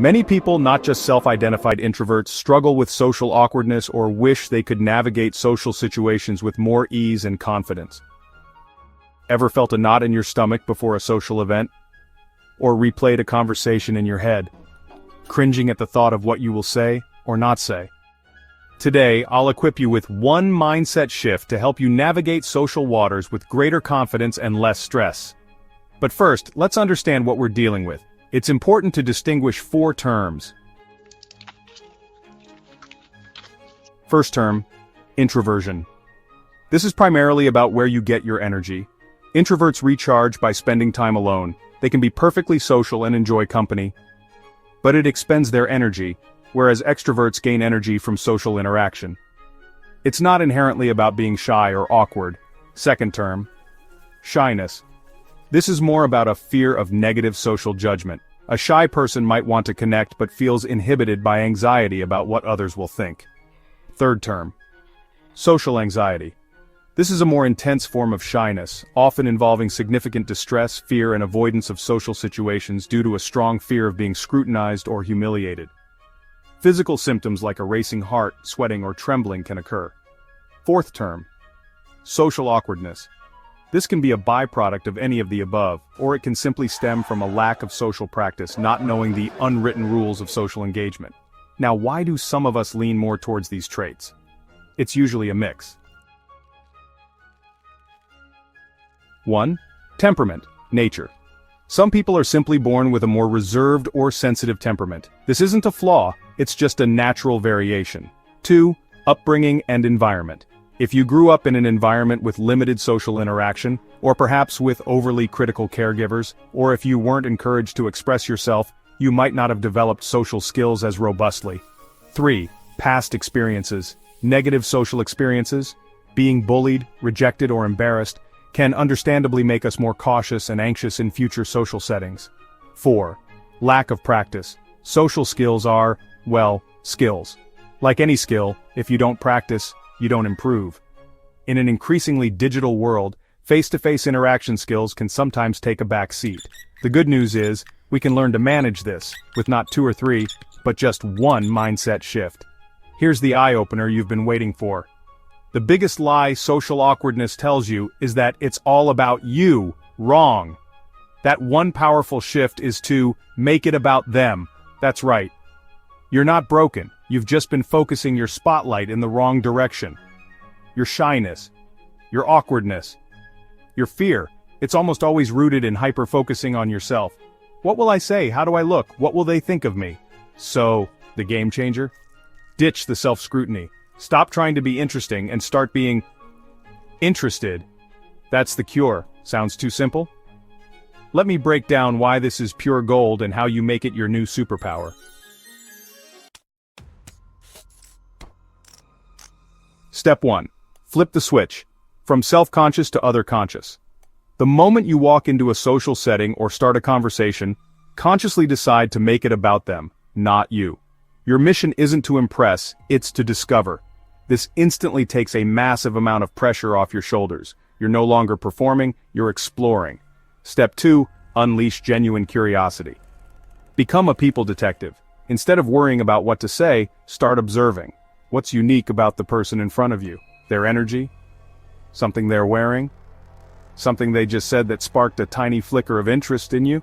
Many people, not just self-identified introverts, struggle with social awkwardness or wish they could navigate social situations with more ease and confidence. Ever felt a knot in your stomach before a social event? Or replayed a conversation in your head, cringing at the thought of what you will say or not say? Today, I'll equip you with one mindset shift to help you navigate social waters with greater confidence and less stress. But first, let's understand what we're dealing with. It's important to distinguish 4 terms. First term, introversion. This is primarily about where you get your energy. Introverts recharge by spending time alone. They can be perfectly social and enjoy company, but it expends their energy, whereas extroverts gain energy from social interaction. It's not inherently about being shy or awkward. Second term, shyness. This is more about a fear of negative social judgment. A shy person might want to connect but feels inhibited by anxiety about what others will think. Third term, social anxiety. This is a more intense form of shyness, often involving significant distress, fear, and avoidance of social situations due to a strong fear of being scrutinized or humiliated. Physical symptoms like a racing heart, sweating, or trembling can occur. Fourth term, social awkwardness. This can be a byproduct of any of the above, or it can simply stem from a lack of social practice, not knowing the unwritten rules of social engagement. Now, why do some of us lean more towards these traits? It's usually a mix. 1. Temperament, nature. Some people are simply born with a more reserved or sensitive temperament. This isn't a flaw, it's just a natural variation. 2. Upbringing and environment. If you grew up in an environment with limited social interaction, or perhaps with overly critical caregivers, or if you weren't encouraged to express yourself, you might not have developed social skills as robustly. 3. Past experiences. Negative social experiences, being bullied, rejected, or embarrassed, can understandably make us more cautious and anxious in future social settings. 4. Lack of practice. Social skills are, well, skills. Like any skill, if you don't practice, you don't improve. In an increasingly digital world, face-to-face interaction skills can sometimes take a back seat. The good news is, we can learn to manage this, with not 2 or 3, but just one mindset shift. Here's the eye-opener you've been waiting for. The biggest lie social awkwardness tells you is that it's all about you. Wrong. That one powerful shift is to make it about them. That's right. You're not broken. You've just been focusing your spotlight in the wrong direction. Your shyness, your awkwardness, your fear, it's almost always rooted in hyper-focusing on yourself. What will I say? How do I look? What will they think of me? So, the game changer? Ditch the self-scrutiny. Stop trying to be interesting and start being interested. That's the cure. Sounds too simple? Let me break down why this is pure gold and how you make it your new superpower. Step 1. Flip the switch. From self-conscious to other-conscious. The moment you walk into a social setting or start a conversation, consciously decide to make it about them, not you. Your mission isn't to impress, it's to discover. This instantly takes a massive amount of pressure off your shoulders. You're no longer performing, you're exploring. Step 2. Unleash genuine curiosity. Become a people detective. Instead of worrying about what to say, start observing. What's unique about the person in front of you? Their energy? Something they're wearing? Something they just said that sparked a tiny flicker of interest in you?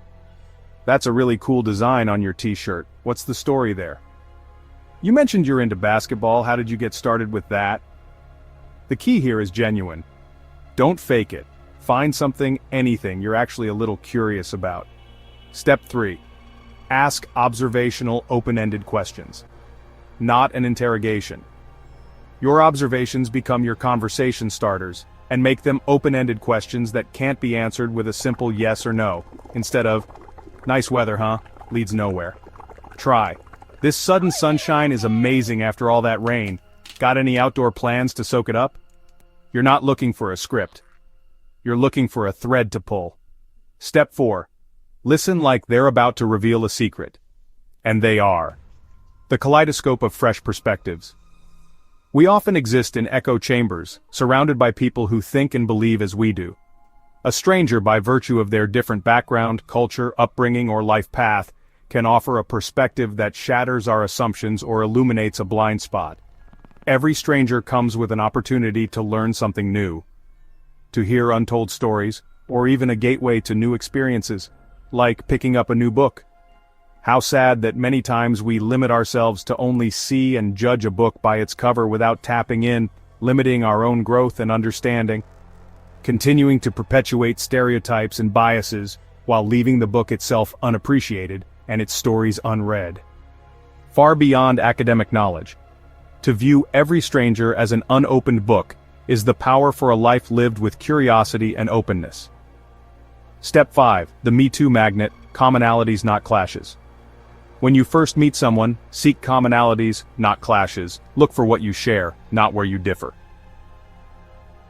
That's a really cool design on your t-shirt. What's the story there? You mentioned you're into basketball. How did you get started with that? The key here is genuine. Don't fake it. Find something, anything you're actually a little curious about. Step 3. Ask observational, open-ended questions. Not an interrogation. Your observations become your conversation starters, and make them open-ended questions that can't be answered with a simple yes or no, instead of, "Nice weather, huh?" leads nowhere. Try. "This sudden sunshine is amazing after all that rain. Got any outdoor plans to soak it up?" You're not looking for a script. You're looking for a thread to pull. Step 4. Listen like they're about to reveal a secret. And they are. The kaleidoscope of fresh perspectives. We often exist in echo chambers, surrounded by people who think and believe as we do. A stranger, by virtue of their different background, culture, upbringing, or life path, can offer a perspective that shatters our assumptions or illuminates a blind spot. Every stranger comes with an opportunity to learn something new, to hear untold stories, or even a gateway to new experiences, like picking up a new book. How sad that many times we limit ourselves to only see and judge a book by its cover without tapping in, limiting our own growth and understanding, continuing to perpetuate stereotypes and biases while leaving the book itself unappreciated and its stories unread. Far beyond academic knowledge, to view every stranger as an unopened book is the power for a life lived with curiosity and openness. Step 5. The Me Too Magnet, Commonalities Not Clashes. When you first meet someone, seek commonalities, not clashes. Look for what you share, not where you differ.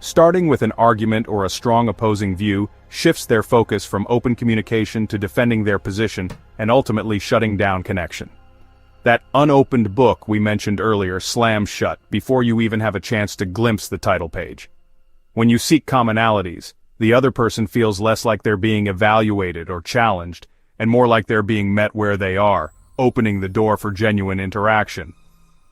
Starting with an argument or a strong opposing view shifts their focus from open communication to defending their position and ultimately shutting down connection. That unopened book we mentioned earlier slams shut before you even have a chance to glimpse the title page. When you seek commonalities, the other person feels less like they're being evaluated or challenged, and more like they're being met where they are, opening the door for genuine interaction.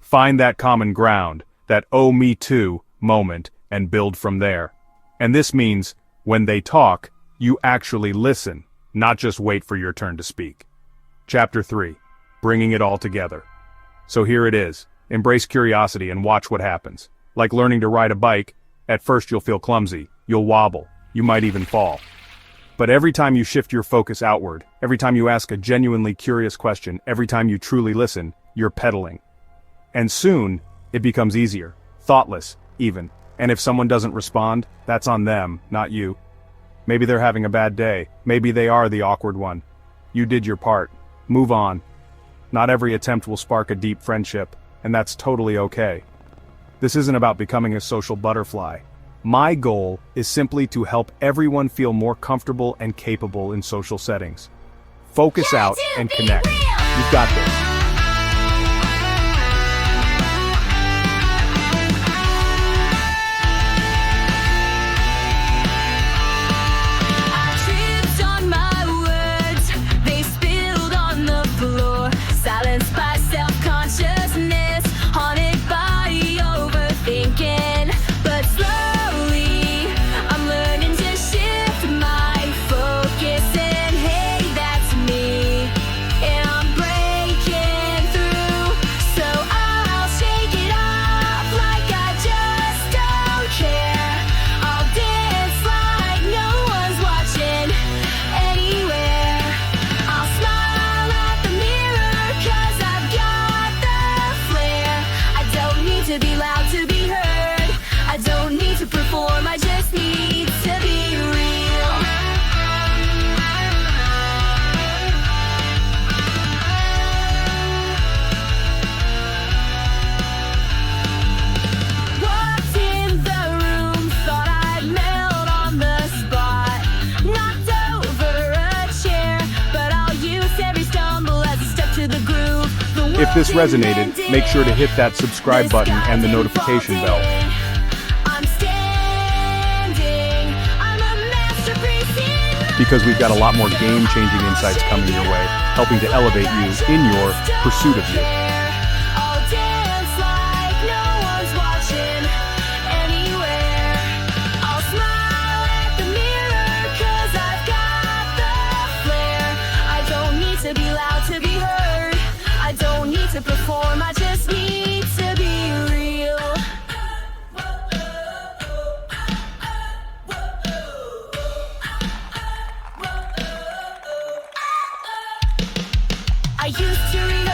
Find that common ground, that "oh me too" moment, and build from there. And this means, when they talk, you actually listen, not just wait for your turn to speak. Chapter 3. Bringing it all together. So here it is. Embrace curiosity and watch what happens. Like learning to ride a bike, at first you'll feel clumsy, you'll wobble, you might even fall. But every time you shift your focus outward, every time you ask a genuinely curious question, every time you truly listen, you're pedaling. And soon, it becomes easier, thoughtless, even. And if someone doesn't respond, that's on them, not you. Maybe they're having a bad day, maybe they are the awkward one. You did your part. Move on. Not every attempt will spark a deep friendship, and that's totally okay. This isn't about becoming a social butterfly. My goal is simply to help everyone feel more comfortable and capable in social settings. Focus out and connect. You've got this. If this resonated, make sure to hit that subscribe button and the notification bell. Because we've got a lot more game-changing insights coming your way, helping to elevate you in your pursuit of you. To perform, I just need to be real. I used to read